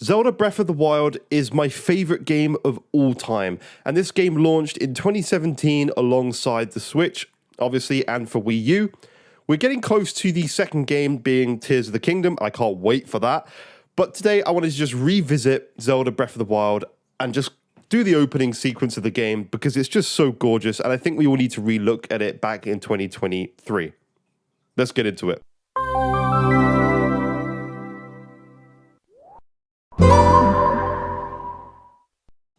Zelda Breath of the Wild is my favorite game of all time, and this game launched in 2017 alongside the Switch, obviously, and for Wii U. We're getting close to the second game being Tears of the Kingdom. I can't wait for that. But today I wanted to just revisit Zelda Breath of the Wild and just do the opening sequence of the game because it's just so gorgeous, and I think we all need to relook at it back in 2023. Let's get into it.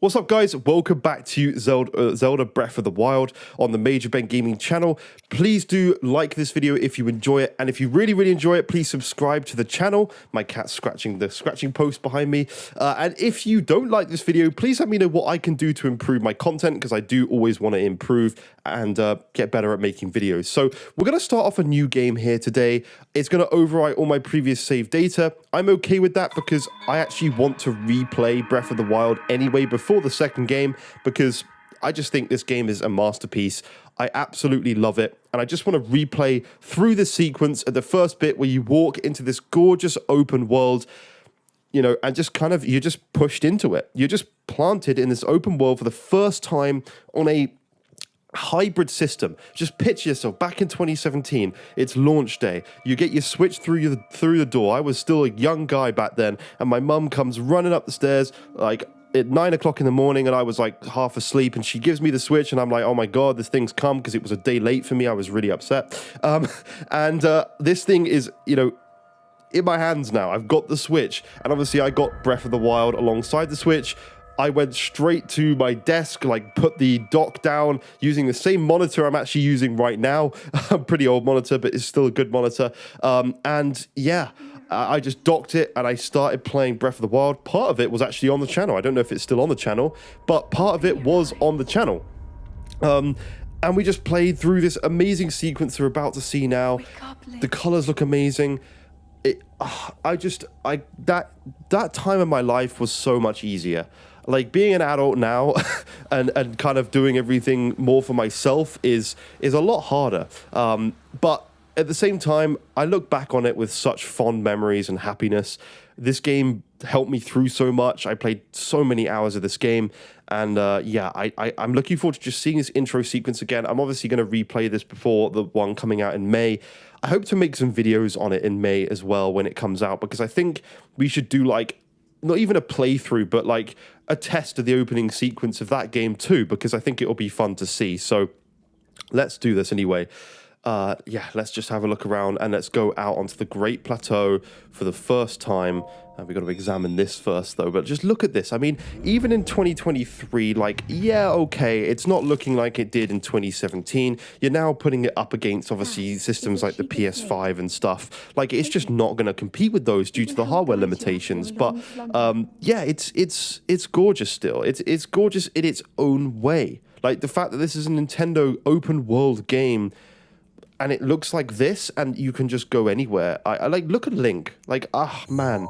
What's up, guys? Welcome back to Zelda Breath of the Wild on the Major Ben Gaming channel. Please do like this video if you enjoy it, and if you really enjoy it, please subscribe to the channel. My cat's scratching the scratching post behind me. And if you don't like this video, please let me know what I can do to improve my content, because I do always want to improve and get better at making videos. So we're going to start off a new game here today. It's going to overwrite all my previous save data. I'm okay with that because I actually want to replay Breath of the Wild anyway before the second game, because I just think this game is a masterpiece. I absolutely love it, and I just want to replay through the sequence at the first bit where you walk into this gorgeous open world, you know, and just kind of, you're just pushed into it. You're just planted in this open world for the first time on a hybrid system. Just picture yourself back in 2017. It's launch day. You get your Switch through the door. I was still a young guy back then, and my mum comes running up the stairs like at 9 o'clock in the morning, and I was like half asleep, and she gives me the Switch, and I'm like, oh my god, this thing's come, because it was a day late for me. I was really upset. And this thing is, you know, in my hands now. I've got the Switch, and obviously I got Breath of the Wild alongside the Switch. I went straight to my desk, like put the dock down using the same monitor I'm actually using right now. A pretty old monitor, but it's still a good monitor. And yeah, I just docked it and I started playing Breath of the Wild. Part of it was actually on the channel. I don't know if it's still on the channel, but part of it was on the channel. And we just played through this amazing sequence we're about to see now. The colors look amazing. That time in my life was so much easier. Like, being an adult now and kind of doing everything more for myself is a lot harder. But at the same time, I look back on it with such fond memories and happiness. This game helped me through so much. I played so many hours of this game, and yeah, I'm looking forward to just seeing this intro sequence again. I'm obviously going to replay this before the one coming out in May. I hope to make some videos on it in May as well when it comes out, because I think we should do, like, not even a playthrough, but like a test of the opening sequence of that game too, because I think it'll be fun to see. So let's do this anyway. Yeah, let's just have a look around, and let's go out onto the Great Plateau for the first time. We've got to examine this first, though. But just look at this. I mean, even in 2023, like, yeah, okay, it's not looking like it did in 2017. You're now putting it up against, obviously, systems like the PS5 and stuff. Like, it's just not going to compete with those due to the hardware limitations. But yeah, it's gorgeous still. It's gorgeous in its own way. Like, the fact that this is a Nintendo open world game, and it looks like this, and you can just go anywhere. I like, look at Link. Like, man,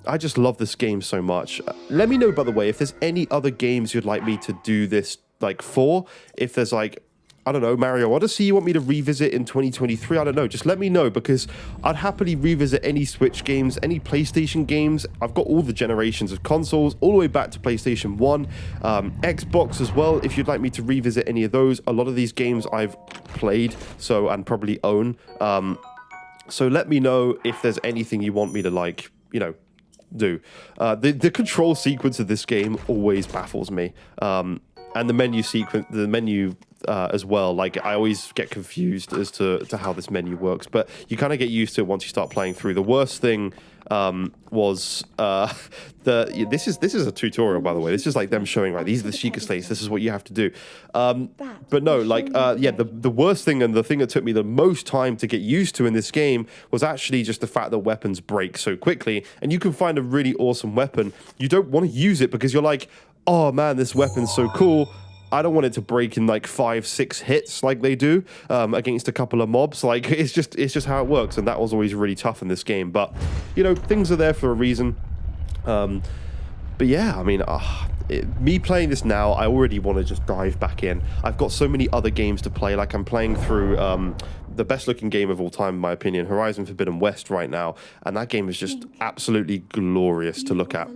I just love this game so much. Let me know, by the way, if there's any other games you'd like me to do this, like, for. If there's, like, I don't know, Mario Odyssey you want me to revisit in 2023, I don't know. Just let me know, because I'd happily revisit any Switch games, any PlayStation games. I've got all the generations of consoles, all the way back to PlayStation 1, Xbox as well, if you'd like me to revisit any of those. A lot of these games I've played, so, and probably own. So let me know if there's anything you want me to, like, you know, do. The control sequence of this game always baffles me. And the menu sequence, as well, like, I always get confused as to how this menu works, but you kind of get used to it once you start playing through. The worst thing was this is a tutorial, by the way. This is like them showing, right, these are the Sheikah slates, this is what you have to do. But no, like, yeah, the worst thing, and the thing that took me the most time to get used to in this game, was actually just the fact that weapons break so quickly, and you can find a really awesome weapon. You don't want to use it because you're like, oh man, this weapon's so cool. I don't want it to break in like 5-6 hits like they do against a couple of mobs. Like, it's just how it works, and that was always really tough in this game. But, you know, things are there for a reason. But yeah, I mean, me playing this now, I already want to just dive back in. I've got so many other games to play. Like, I'm playing through the best looking game of all time, in my opinion, Horizon Forbidden West right now. And that game is just absolutely glorious to look at.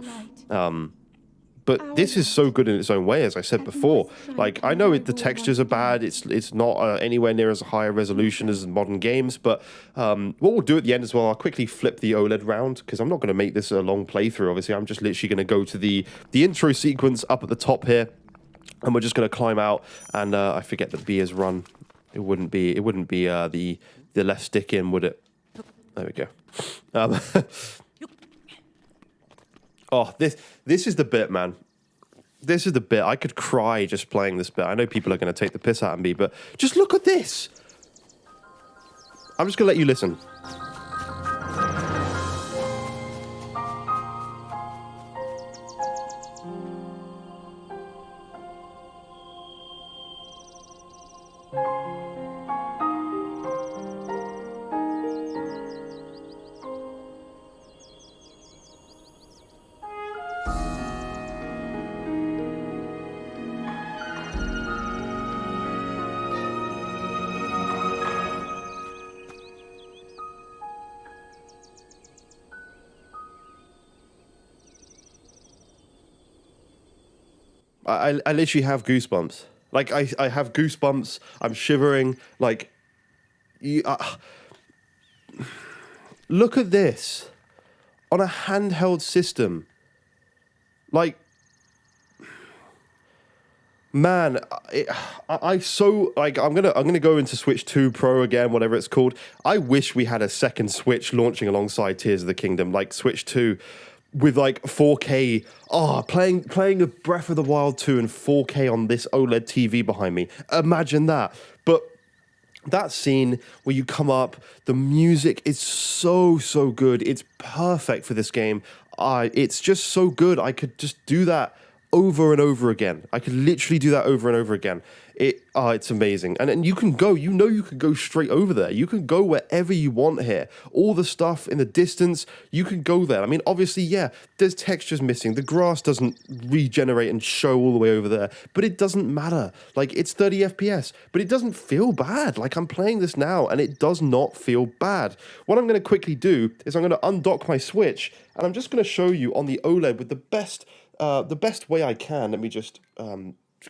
But this is so good in its own way, as I said before. Like, I know the textures are bad. It's not anywhere near as high a resolution as modern games. But what we'll do at the end as well, I'll quickly flip the OLED round, because I'm not going to make this a long playthrough, obviously. I'm just literally going to go to the intro sequence up at the top here. And we're just going to climb out. And I forget that B is run. It wouldn't be the left stick in, would it? There we go. Oh, this is the bit, man. This is the bit. I could cry just playing this bit. I know people are going to take the piss out of me, but just look at this. I'm just going to let you listen. I literally have goosebumps. Like, I have goosebumps. I'm shivering. Like, look at this. On a handheld system. Like, man, I'm gonna go into Switch 2 Pro again, whatever it's called. I wish we had a second Switch launching alongside Tears of the Kingdom, like Switch 2. With like 4K, playing a Breath of the Wild 2 in 4K on this OLED TV behind me. Imagine that. But that scene where you come up, the music is so good. It's perfect for this game. It's just so good. I could just do that over and over again. I could literally do that over and over again. It's amazing. And you can go, you can go straight over there. You can go wherever you want here. All the stuff in the distance, you can go there. I mean, obviously, yeah, there's textures missing. The grass doesn't regenerate and show all the way over there, but it doesn't matter. Like, it's 30 FPS, but it doesn't feel bad. Like, I'm playing this now and it does not feel bad. What I'm going to quickly do is I'm going to undock my Switch and I'm just going to show you on the OLED with the best way I can. Let me just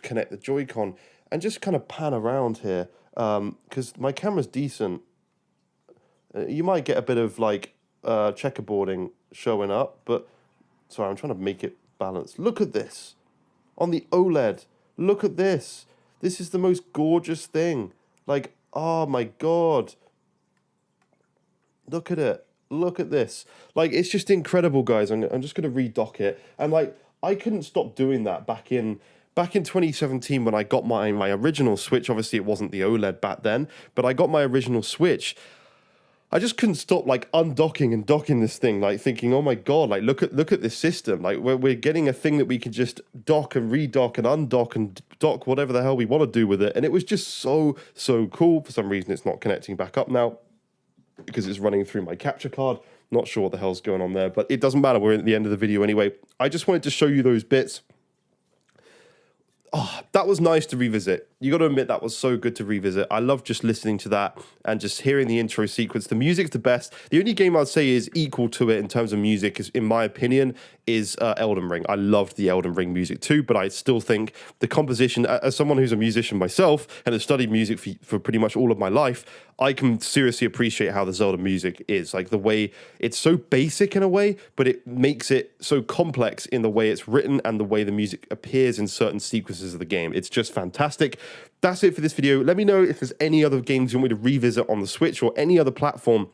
connect the Joy-Con and just kind of pan around here, because my camera's decent. You might get a bit of, like, checkerboarding showing up, but... Sorry, I'm trying to make it balanced. Look at this. On the OLED. Look at this. This is the most gorgeous thing. Like, oh my God. Look at it. Look at this. Like, it's just incredible, guys. I'm just going to redock it. And, like, I couldn't stop doing that back in 2017 when I got my original Switch. Obviously, it wasn't the OLED back then, but I got my original Switch. I just couldn't stop, like, undocking and docking this thing, like, thinking, oh my God, like, look at this system. Like, we're getting a thing that we can just dock and redock and undock and dock whatever the hell we want to do with it. And it was just so cool. For some reason, it's not connecting back up now because it's running through my capture card. Not sure what the hell's going on there, but it doesn't matter. We're at the end of the video anyway. I just wanted to show you those bits. Oh, that was nice to revisit. You got to admit, that was so good to revisit. I love just listening to that and just hearing the intro sequence. The music's the best. The only game I'd say is equal to it in terms of music, is, in my opinion, is Elden Ring. I loved the Elden Ring music too, but I still think the composition, as someone who's a musician myself and has studied music for pretty much all of my life, I can seriously appreciate how the Zelda music is. Like, the way it's so basic in a way, but it makes it so complex in the way it's written and the way the music appears in certain sequences of the game. It's just fantastic. That's it for this video. Let me know if there's any other games you want me to revisit on the Switch or any other platform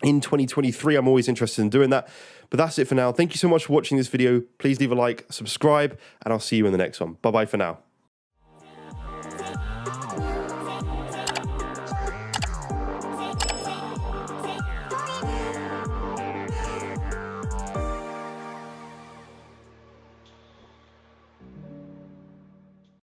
in 2023. I'm always interested in doing that. But that's it for now. Thank you so much for watching this video. Please leave a like, subscribe, and I'll see you in the next one. Bye-bye for now.